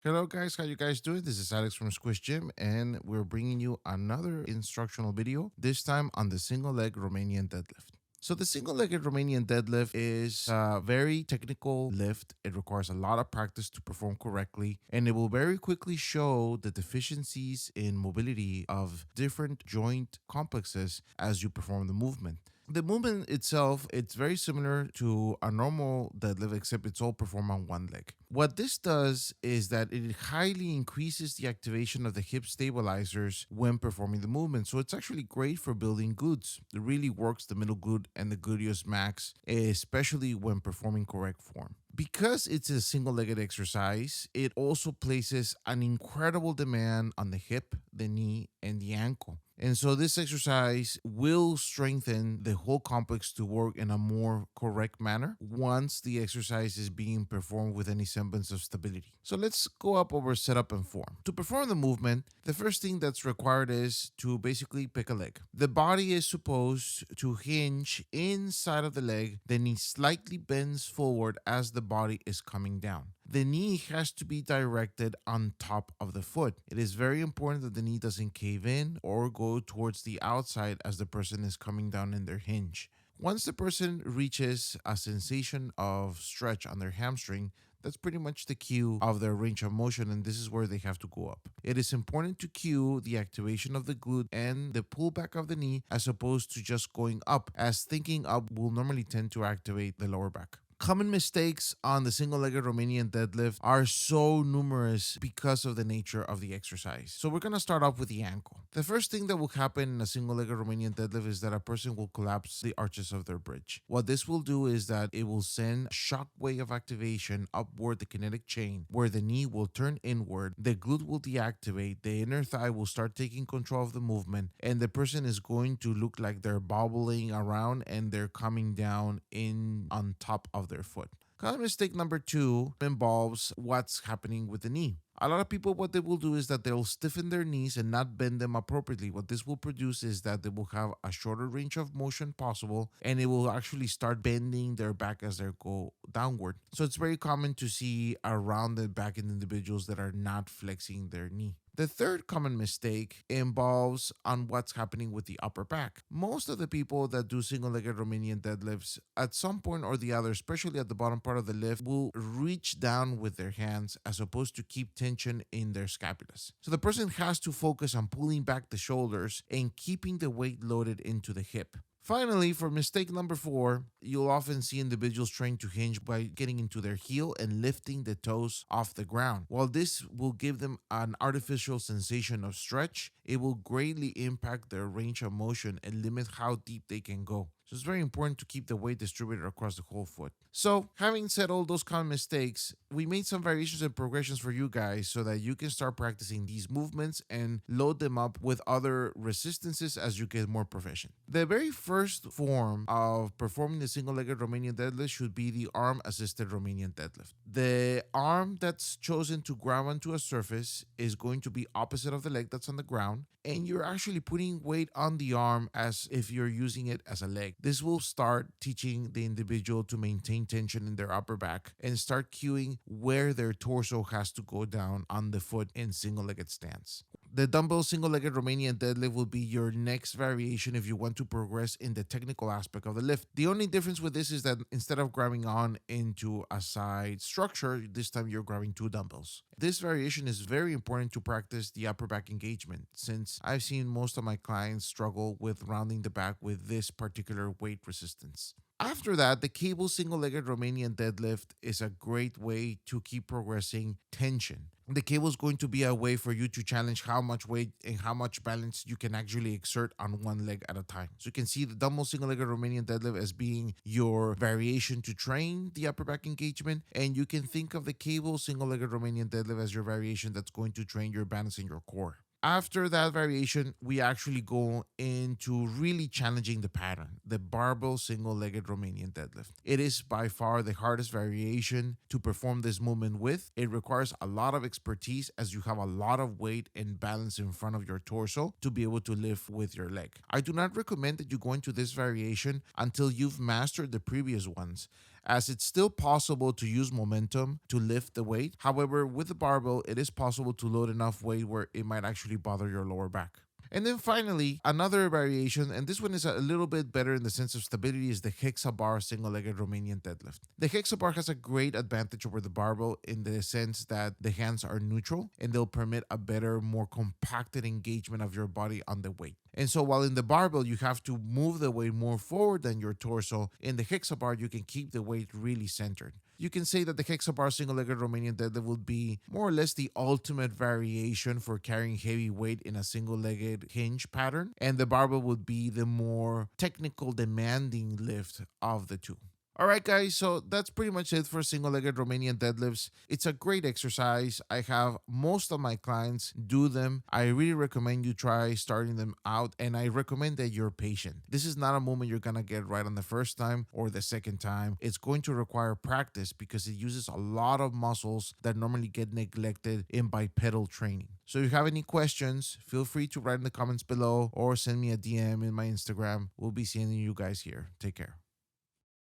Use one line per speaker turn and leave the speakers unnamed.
Hello guys, how you guys doing? This is Alex from Squish Gym and we're bringing you another instructional video, this time on the single leg Romanian deadlift. So the single-legged Romanian deadlift is a very technical lift. It requires a lot of practice to perform correctly, and it will very quickly show the deficiencies in mobility of different joint complexes as you perform the movement. The movement itself, it's very similar to a normal deadlift, except it's all performed on one leg. What this does is that it highly increases the activation of the hip stabilizers when performing the movement. So it's actually great for building glutes. It really works the middle glute and the gluteus max, especially when performing correct form. Because it's a single legged exercise, it also places an incredible demand on the hip, the knee, and the ankle. And so this exercise will strengthen the whole complex to work in a more correct manner once the exercise is being performed with any semblance of stability. So let's go up over setup and form. To perform the movement, the first thing that's required is to basically pick a leg. The body is supposed to hinge inside of the leg, the knee slightly bends forward as the body is coming down. The knee has to be directed on top of the foot. It is very important that the knee doesn't cave in or go towards the outside as the person is coming down in their hinge. Once the person reaches a sensation of stretch on their hamstring, that's pretty much the cue of their range of motion, and this is where they have to go up. It is important to cue the activation of the glute and the pullback of the knee as opposed to just going up, as thinking up will normally tend to activate the lower back. Common mistakes on the single-legged Romanian deadlift are so numerous because of the nature of the exercise. So we're going to start off with the ankle. The first thing that will happen in a single-legged Romanian deadlift is that a person will collapse the arches of their bridge. What this will do is that it will send a shock wave of activation upward the kinetic chain, where the knee will turn inward, the glute will deactivate, the inner thigh will start taking control of the movement, and the person is going to look like they're bobbling around and they're coming down in on top of their foot. Common mistake number 2 involves what's happening with the knee. A lot of people, what they will do is that they'll stiffen their knees and not bend them appropriately. What this will produce is that they will have a shorter range of motion possible, and it will actually start bending their back as they go downward. So it's very common to see a rounded back in individuals that are not flexing their knee. The third common mistake involves on what's happening with the upper back. Most of the people that do single-legged Romanian deadlifts, at some point or the other, especially at the bottom part of the lift, will reach down with their hands as opposed to keep tension in their scapulas. So the person has to focus on pulling back the shoulders and keeping the weight loaded into the hip. Finally, for mistake number 4, you'll often see individuals trying to hinge by getting into their heel and lifting the toes off the ground. While this will give them an artificial sensation of stretch, it will greatly impact their range of motion and limit how deep they can go. So it's very important to keep the weight distributed across the whole foot. So having said all those common mistakes, we made some variations and progressions for you guys so that you can start practicing these movements and load them up with other resistances as you get more proficient. The very first form of performing the single-legged Romanian deadlift should be the arm-assisted Romanian deadlift. The arm that's chosen to grab onto a surface is going to be opposite of the leg that's on the ground, and you're actually putting weight on the arm as if you're using it as a leg. This will start teaching the individual to maintain tension in their upper back and start cueing where their torso has to go down on the foot in single-legged stance. The dumbbell single-legged Romanian deadlift will be your next variation if you want to progress in the technical aspect of the lift. The only difference with this is that instead of grabbing on into a side structure, this time you're grabbing 2 dumbbells. This variation is very important to practice the upper back engagement, since I've seen most of my clients struggle with rounding the back with this particular weight resistance. After that, the cable single-legged Romanian deadlift is a great way to keep progressing tension. The cable is going to be a way for you to challenge how much weight and how much balance you can actually exert on one leg at a time. So you can see the dumbbell single-legged Romanian deadlift as being your variation to train the upper back engagement, and you can think of the cable single-legged Romanian deadlift as your variation that's going to train your balance and your core. After that variation, we actually go into really challenging the pattern, the barbell single-legged Romanian deadlift. It is by far the hardest variation to perform this movement with. It requires a lot of expertise as you have a lot of weight and balance in front of your torso to be able to lift with your leg. I do not recommend that you go into this variation until you've mastered the previous ones, as it's still possible to use momentum to lift the weight. However, with the barbell, it is possible to load enough weight where it might actually bother your lower back. And then finally, another variation, and this one is a little bit better in the sense of stability, is the hexabar single-legged Romanian deadlift. The hexabar has a great advantage over the barbell in the sense that the hands are neutral and they'll permit a better, more compacted engagement of your body on the weight. And so while in the barbell, you have to move the weight more forward than your torso, in the hexabar, you can keep the weight really centered. You can say that the hexabar single-legged Romanian deadlift would be more or less the ultimate variation for carrying heavy weight in a single-legged hinge pattern, and the barbell would be the more technical, demanding lift of the two. All right, guys, so that's pretty much it for single-legged Romanian deadlifts. It's a great exercise. I have most of my clients do them. I really recommend you try starting them out, and I recommend that you're patient. This is not a movement you're going to get right on the first time or the second time. It's going to require practice because it uses a lot of muscles that normally get neglected in bipedal training. So if you have any questions, feel free to write in the comments below or send me a DM in my Instagram. We'll be seeing you guys here. Take care.